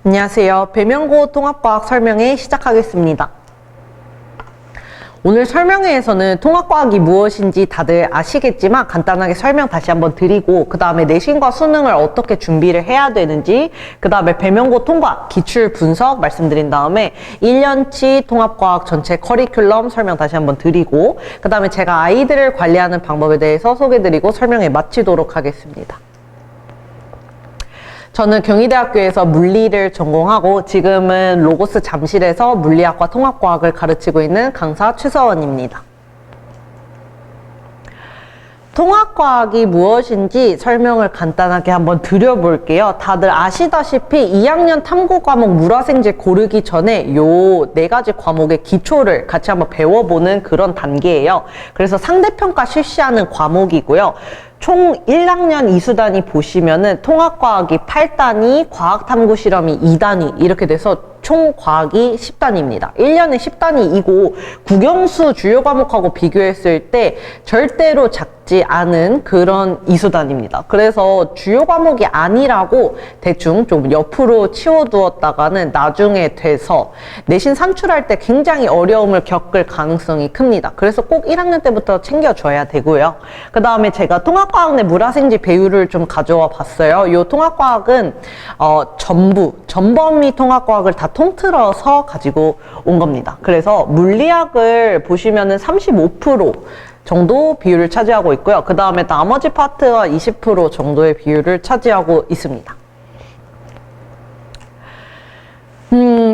안녕하세요. 배명고 통합과학 설명회 시작하겠습니다. 오늘 설명회에서는 통합과학이 무엇인지 다들 아시겠지만 간단하게 설명 다시 한번 드리고 그 다음에 내신과 수능을 어떻게 준비를 해야 되는지 그 다음에 배명고 통과 기출 분석 말씀드린 다음에 1년치 통합과학 전체 커리큘럼 설명 다시 한번 드리고 그 다음에 제가 아이들을 관리하는 방법에 대해서 소개드리고 설명회 마치도록 하겠습니다. 저는 경희대학교에서 물리를 전공하고 지금은 로고스 잠실에서 물리학과 통합과학을 가르치고 있는 강사 최서원입니다. 통합과학이 무엇인지 설명을 간단하게 한번 드려볼게요. 다들 아시다시피 2학년 탐구 과목 물화생제 고르기 전에 요 4가지 과목의 기초를 같이 한번 배워보는 그런 단계예요. 그래서 상대평가 실시하는 과목이고요. 총 1학년 2수단위 보시면은 통합과학이 8단위, 과학탐구실험이 2단위 이렇게 돼서 총 과학이 10단위입니다. 1년에 10단위이고 국영수 주요 과목하고 비교했을 때 절대로 작지 않은 그런 2수단입니다. 그래서 주요 과목이 아니라고 대충 좀 옆으로 치워두었다가는 나중에 돼서 내신 산출할 때 굉장히 어려움을 겪을 가능성이 큽니다. 그래서 꼭 1학년 때부터 챙겨줘야 되고요. 그 다음에 제가 통합과학 내 물화생지 배율을 좀 가져와 봤어요. 이 통합과학은 전범위 통합과학을 다 통틀어서 가지고 온 겁니다. 그래서 물리학을 보시면은 35% 정도 비율을 차지하고 있고요. 그 다음에 나머지 파트가 20% 정도의 비율을 차지하고 있습니다.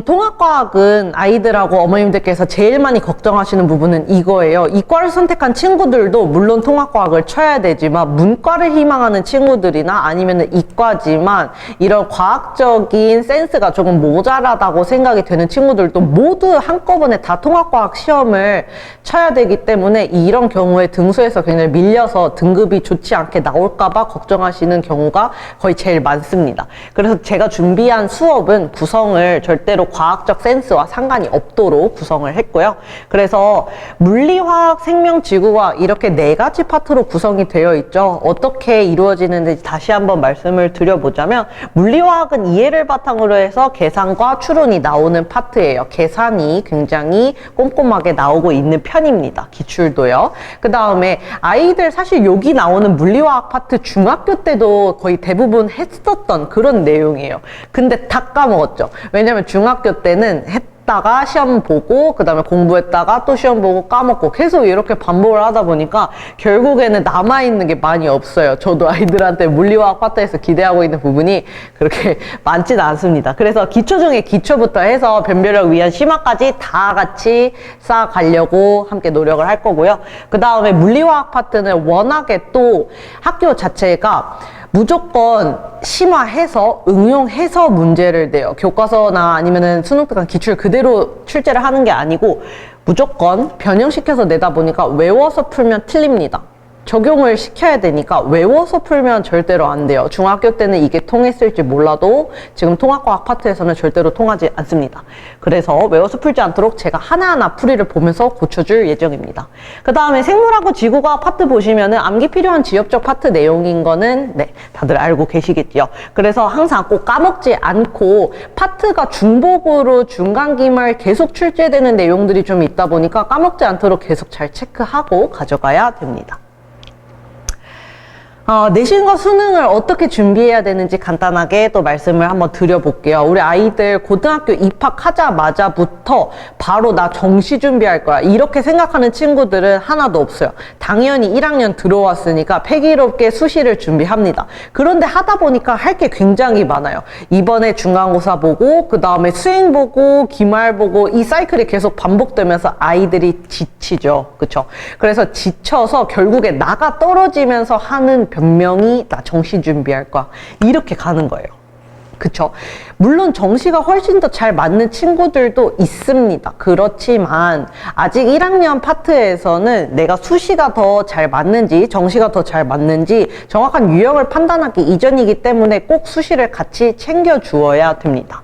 통합과학은 아이들하고 어머님들께서 제일 많이 걱정하시는 부분은 이거예요. 이과를 선택한 친구들도 물론 통합과학을 쳐야 되지만 문과를 희망하는 친구들이나 아니면 이과지만 이런 과학적인 센스가 조금 모자라다고 생각이 되는 친구들도 모두 한꺼번에 다 통합과학 시험을 쳐야 되기 때문에 이런 경우에 등수에서 굉장히 밀려서 등급이 좋지 않게 나올까봐 걱정하시는 경우가 거의 제일 많습니다. 그래서 제가 준비한 수업은 구성을 절대로 과학적 센스와 상관이 없도록 구성을 했고요. 그래서 물리화학, 생명, 지구과학 이렇게 4가지 파트로 구성이 되어 있죠. 어떻게 이루어지는지 다시 한번 말씀을 드려보자면 물리화학은 이해를 바탕으로 해서 계산과 추론이 나오는 파트예요. 계산이 굉장히 꼼꼼하게 나오고 있는 편입니다. 기출도요. 그 다음에 아이들 사실 여기 나오는 물리화학 파트 중학교 때도 거의 대부분 했었던 그런 내용이에요. 근데 다 까먹었죠. 왜냐면 중학교 때는 했다가 시험 보고 그 다음에 공부했다가 또 시험 보고 까먹고 계속 이렇게 반복을 하다 보니까 결국에는 남아있는 게 많이 없어요. 저도 아이들한테 물리화학 파트에서 기대하고 있는 부분이 그렇게 많지는 않습니다. 그래서 기초 중에 기초부터 해서 변별력을 위한 심화까지 다 같이 쌓아가려고 함께 노력을 할 거고요. 그 다음에 물리화학 파트는 워낙에 또 학교 자체가 무조건 심화해서 응용해서 문제를 내요. 교과서나 아니면은 수능 특강 기출 그대로 출제를 하는 게 아니고 무조건 변형시켜서 내다 보니까 외워서 풀면 틀립니다. 적용을 시켜야 되니까 외워서 풀면 절대로 안 돼요. 중학교 때는 이게 통했을지 몰라도 지금 통합과학 파트에서는 절대로 통하지 않습니다. 그래서 외워서 풀지 않도록 제가 하나하나 풀이를 보면서 고쳐줄 예정입니다. 그 다음에 생물하고 지구과학 파트 보시면은 암기 필요한 지엽적 파트 내용인 거는 다들 알고 계시겠죠. 그래서 항상 꼭 까먹지 않고 파트가 중복으로 중간기말 계속 출제되는 내용들이 좀 있다 보니까 까먹지 않도록 계속 잘 체크하고 가져가야 됩니다. 내신과 수능을 어떻게 준비해야 되는지 간단하게 또 말씀을 한번 드려볼게요. 우리 아이들 고등학교 입학하자마자부터 바로 나 정시 준비할 거야 이렇게 생각하는 친구들은 하나도 없어요. 당연히 1학년 들어왔으니까 패기롭게 수시를 준비합니다. 그런데 하다 보니까 할 게 굉장히 많아요. 이번에 중간고사 보고 그 다음에 수행 보고 기말 보고 이 사이클이 계속 반복되면서 아이들이 지치죠. 그쵸? 그래서 지쳐서 결국에 나가 떨어지면서 하는 변명이 나 정시 준비할 거야 이렇게 가는 거예요. 그쵸? 물론 정시가 훨씬 더 잘 맞는 친구들도 있습니다. 그렇지만 아직 1학년 파트에서는 내가 수시가 더 잘 맞는지 정시가 더 잘 맞는지 정확한 유형을 판단하기 이전이기 때문에 꼭 수시를 같이 챙겨 주어야 됩니다.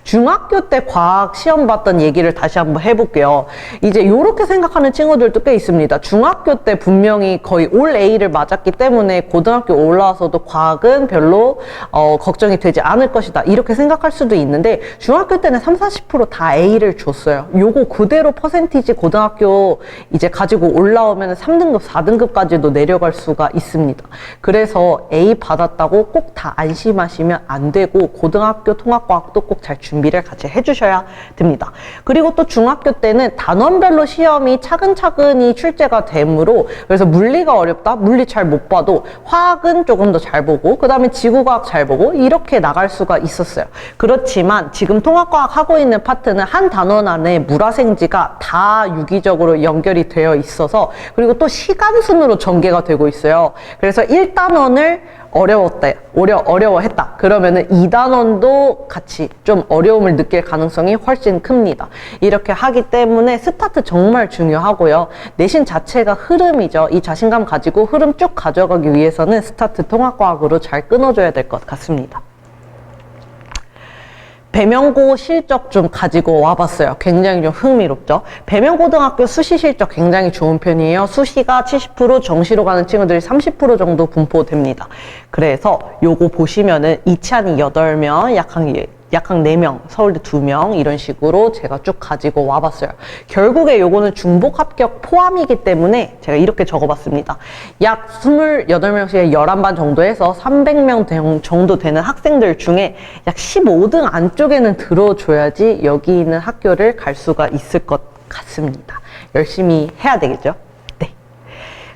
중학교 때 과학 시험 봤던 얘기를 다시 한번 해볼게요. 이제 이렇게 생각하는 친구들도 꽤 있습니다. 중학교 때 분명히 거의 올 A를 맞았기 때문에 고등학교 올라와서도 과학은 별로 걱정이 되지 않을 것이다. 이렇게 생각할 수도 있는데 중학교 때는 30~40%다 A를 줬어요. 요거 그대로 퍼센티지 고등학교 이제 가지고 올라오면 3등급, 4등급까지도 내려갈 수가 있습니다. 그래서 A 받았다고 꼭 다 안심하시면 안 되고 고등학교 통합과학도 꼭 잘 준비를 같이 해주셔야 됩니다. 그리고 또 중학교 때는 단원별로 시험이 차근차근히 출제가 되므로 그래서 물리가 어렵다? 물리 잘 못 봐도 화학은 조금 더 잘 보고 그 다음에 지구과학 잘 보고 이렇게 나갈 수가 있었어요. 그렇지만 지금 통합과학 하고 있는 파트는 한 단원 안에 물화생지가 다 유기적으로 연결이 되어 있어서 그리고 또 시간순으로 전개가 되고 있어요. 그래서 1단원을 어려워했다. 그러면은 2단원도 같이 좀 어려움을 느낄 가능성이 훨씬 큽니다. 이렇게 하기 때문에 스타트 정말 중요하고요. 내신 자체가 흐름이죠. 이 자신감 가지고 흐름 쭉 가져가기 위해서는 스타트 통합과학으로 잘 끊어줘야 될 것 같습니다. 배명고 실적 좀 가지고 와봤어요. 굉장히 좀 흥미롭죠. 배명고등학교 수시 실적 굉장히 좋은 편이에요. 수시가 70%, 정시로 가는 친구들이 30% 정도 분포됩니다. 그래서 요거 보시면은 이찬이 8명, 약학 4명, 서울대 2명 이런 식으로 제가 쭉 가지고 와봤어요. 결국에 요거는 중복 합격 포함이기 때문에 제가 이렇게 적어봤습니다. 약 28명씩 11반 정도 해서 300명 정도 되는 학생들 중에 약 15등 안쪽에는 들어줘야지 여기 있는 학교를 갈 수가 있을 것 같습니다. 열심히 해야 되겠죠? 네.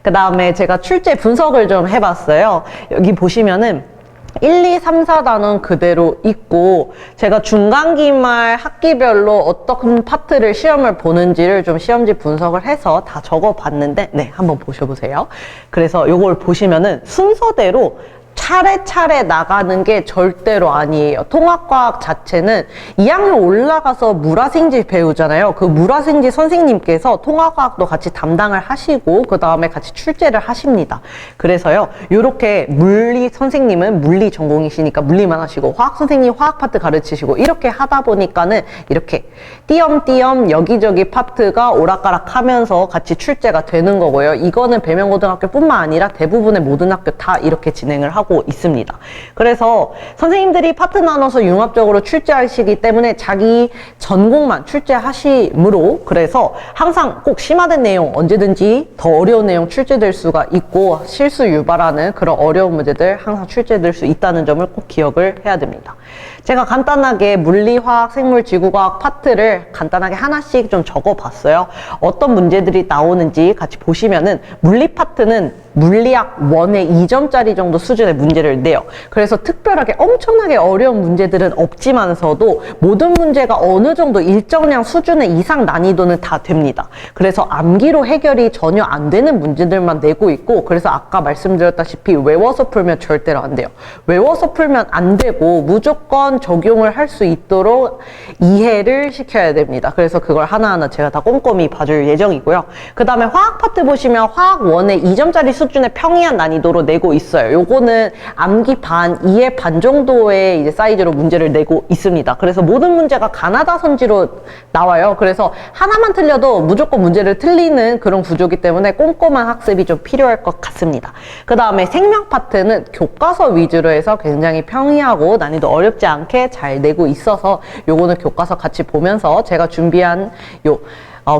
그 다음에 제가 출제 분석을 좀 해봤어요. 여기 보시면은 1, 2, 3, 4단원 그대로 있고 제가 중간기말 학기별로 어떤 파트를 시험을 보는지를 좀 시험지 분석을 해서 다 적어봤는데 네, 한번 보셔보세요. 그래서 요걸 보시면은 순서대로 차례차례 나가는 게 절대로 아니에요. 통합과학 자체는 2학년 올라가서 물화생지 배우잖아요. 그 물화생지 선생님께서 통합과학도 같이 담당을 하시고 그 다음에 같이 출제를 하십니다. 그래서요, 요렇게 물리 선생님은 물리 전공이시니까 물리만 하시고 화학 선생님 화학 파트 가르치시고 이렇게 하다 보니까는 이렇게 띄엄띄엄 여기저기 파트가 오락가락 하면서 같이 출제가 되는 거고요. 이거는 배명고등학교뿐만 아니라 대부분의 모든 학교 다 이렇게 진행을 하고 있습니다. 그래서 선생님들이 파트 나눠서 융합적으로 출제하시기 때문에 자기 전공만 출제하시므로 그래서 항상 꼭 심화된 내용 언제든지 더 어려운 내용 출제될 수가 있고 실수 유발하는 그런 어려운 문제들 항상 출제될 수 있다는 점을 꼭 기억을 해야 됩니다. 제가 간단하게 물리, 화학, 생물, 지구과학 파트를 간단하게 하나씩 좀 적어봤어요. 어떤 문제들이 나오는지 같이 보시면은 물리 파트는 물리학 1에 2점짜리 정도 수준의 문제를 내요. 그래서 특별하게 엄청나게 어려운 문제들은 없지만서도 모든 문제가 어느 정도 일정량 수준의 이상 난이도는 다 됩니다. 그래서 암기로 해결이 전혀 안 되는 문제들만 내고 있고 그래서 아까 말씀드렸다시피 외워서 풀면 절대로 안 돼요. 외워서 풀면 안 되고 무조건 적용을 할 수 있도록 이해를 시켜야 됩니다. 그래서 그걸 하나하나 제가 다 꼼꼼히 봐줄 예정이고요. 그 다음에 화학 파트 보시면 화학 1에 2점짜리 수준의 평이한 난이도로 내고 있어요. 요거는 암기 반, 이해 반 정도의 이제 사이즈로 문제를 내고 있습니다. 그래서 모든 문제가 가나다 선지로 나와요. 그래서 하나만 틀려도 무조건 문제를 틀리는 그런 구조이기 때문에 꼼꼼한 학습이 좀 필요할 것 같습니다. 그 다음에 생명 파트는 교과서 위주로 해서 굉장히 평이하고 난이도 어렵지 않게 잘 내고 있어서 요거는 교과서 같이 보면서 제가 준비한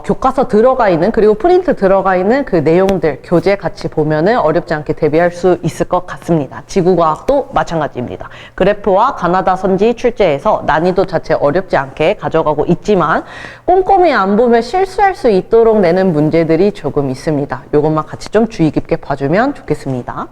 교과서 들어가 있는 그리고 프린트 들어가 있는 그 내용들 교재 같이 보면은 어렵지 않게 대비할 수 있을 것 같습니다. 지구과학도 마찬가지입니다. 그래프와 가나다 선지 출제해서 난이도 자체 어렵지 않게 가져가고 있지만 꼼꼼히 안 보면 실수할 수 있도록 내는 문제들이 조금 있습니다. 요것만 같이 좀 주의 깊게 봐주면 좋겠습니다.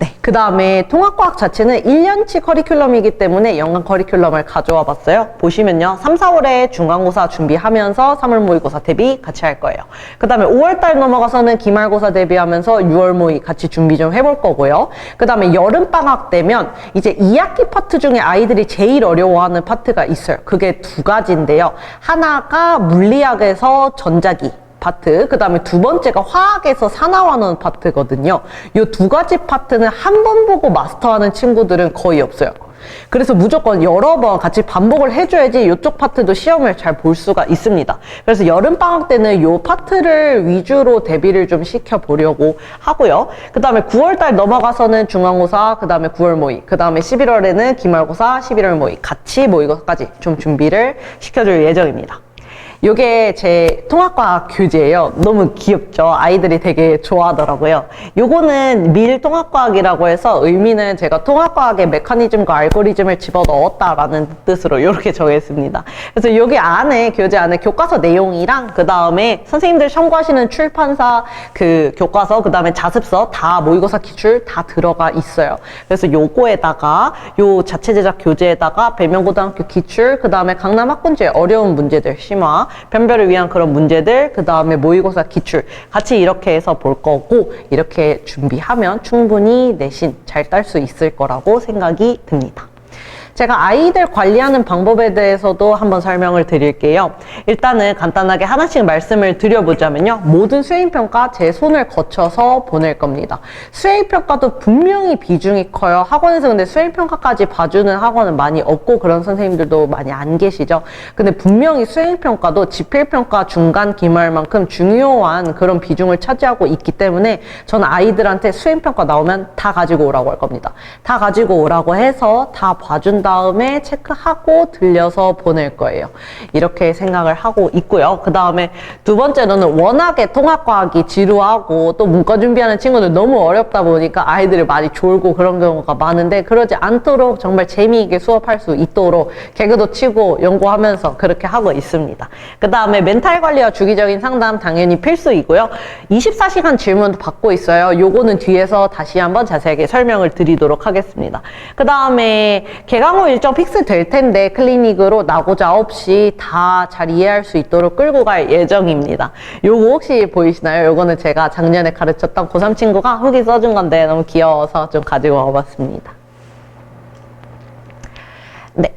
네, 그 다음에 통합과학 자체는 1년치 커리큘럼이기 때문에 연간 커리큘럼을 가져와 봤어요. 보시면요, 3, 4월에 중간고사 준비하면서 3월 모의고사 대비 같이 할 거예요. 그 다음에 5월달 넘어가서는 기말고사 대비하면서 6월 모의 같이 준비 좀 해볼 거고요. 그 다음에 여름방학 되면 이제 2학기 파트 중에 아이들이 제일 어려워하는 파트가 있어요. 그게 두 가지인데요. 하나가 물리학에서 전자기, 파트, 그 다음에 두 번째가 화학에서 사나워하는 파트거든요. 이 두 가지 파트는 한 번 보고 마스터하는 친구들은 거의 없어요. 그래서 무조건 여러 번 같이 반복을 해줘야지 이쪽 파트도 시험을 잘 볼 수가 있습니다. 그래서 여름방학 때는 이 파트를 위주로 대비를 좀 시켜보려고 하고요. 그 다음에 9월달 넘어가서는 중간고사, 그 다음에 9월 모의, 그 다음에 11월에는 기말고사, 11월 모의 같이 모의고사까지 좀 준비를 시켜줄 예정입니다. 요게 제 통합과학 교재예요. 너무 귀엽죠? 아이들이 되게 좋아하더라고요. 요거는 밀통합과학이라고 해서 의미는 제가 통합과학의 메커니즘과 알고리즘을 집어넣었다라는 뜻으로 이렇게 정했습니다. 그래서 여기 안에 교재 안에 교과서 내용이랑 그 다음에 선생님들 참고하시는 출판사 그 교과서 그 다음에 자습서 다 모의고사 기출 다 들어가 있어요. 그래서 요거에다가 요 자체 제작 교재에다가 배명고등학교 기출 그 다음에 강남학군제 어려운 문제들 심화 변별을 위한 그런 문제들, 그 다음에 모의고사 기출 같이 이렇게 해서 볼 거고 이렇게 준비하면 충분히 내신 잘 딸 수 있을 거라고 생각이 듭니다. 제가 아이들 관리하는 방법에 대해서도 한번 설명을 드릴게요. 일단은 간단하게 하나씩 말씀을 드려보자면요. 모든 수행평가 제 손을 거쳐서 보낼 겁니다. 수행평가도 분명히 비중이 커요. 학원에서 근데 수행평가까지 봐주는 학원은 많이 없고 그런 선생님들도 많이 안 계시죠. 근데 분명히 수행평가도 지필평가 중간 기말만큼 중요한 그런 비중을 차지하고 있기 때문에 저는 아이들한테 수행평가 나오면 다 가지고 오라고 할 겁니다. 다 가지고 오라고 해서 다 봐준다 다음에 체크하고 들려서 보낼 거예요. 이렇게 생각을 하고 있고요. 그 다음에 두 번째로는 워낙에 통합과학이 지루하고 또 문과 준비하는 친구들 너무 어렵다 보니까 아이들이 많이 졸고 그런 경우가 많은데 그러지 않도록 정말 재미있게 수업할 수 있도록 개그도 치고 연구하면서 그렇게 하고 있습니다. 그 다음에 멘탈 관리와 주기적인 상담 당연히 필수이고요. 24시간 질문도 받고 있어요. 요거는 뒤에서 다시 한번 자세하게 설명을 드리도록 하겠습니다. 그 다음에 개강 후 일정 픽스 될 텐데 클리닉으로 나고자 없이 다 잘 이해할 수 있도록 끌고 갈 예정입니다. 요거 혹시 보이시나요? 요거는 제가 작년에 가르쳤던 고3 친구가 후기 써준 건데 너무 귀여워서 좀 가지고 와봤습니다. 네.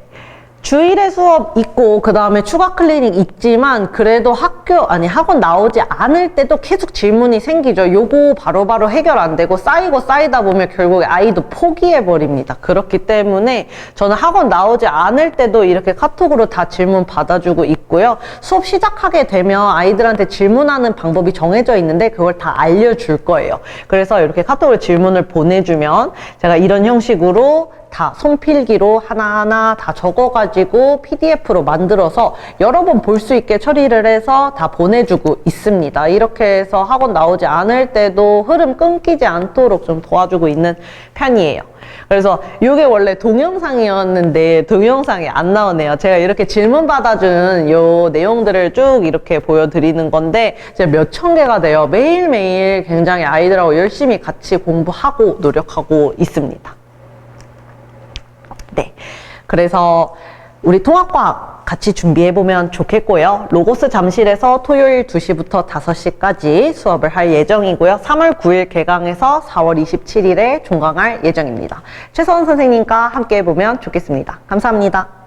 주일에 수업 있고 그 다음에 추가 클리닉 있지만 그래도 학원 나오지 않을 때도 계속 질문이 생기죠. 요거 바로바로 해결 안 되고 쌓이고 쌓이다 보면 결국에 아이도 포기해 버립니다. 그렇기 때문에 저는 학원 나오지 않을 때도 이렇게 카톡으로 다 질문 받아주고 있고요. 수업 시작하게 되면 아이들한테 질문하는 방법이 정해져 있는데 그걸 다 알려줄 거예요. 그래서 이렇게 카톡으로 질문을 보내주면 제가 이런 형식으로 다 손필기로 하나하나 다 적어가지고 PDF로 만들어서 여러 번 볼 수 있게 처리를 해서 다 보내주고 있습니다. 이렇게 해서 학원 나오지 않을 때도 흐름 끊기지 않도록 좀 도와주고 있는 편이에요. 그래서 이게 원래 동영상이었는데 동영상이 안 나오네요. 제가 이렇게 질문 받아준 요 내용들을 쭉 이렇게 보여드리는 건데 이제 몇천 개가 돼요. 매일매일 굉장히 아이들하고 열심히 같이 공부하고 노력하고 있습니다. 네, 그래서 우리 통합과학 같이 준비해보면 좋겠고요. 로고스 잠실에서 토요일 2시부터 5시까지 수업을 할 예정이고요. 3월 9일 개강해서 4월 27일에 종강할 예정입니다. 최서원 선생님과 함께 해보면 좋겠습니다. 감사합니다.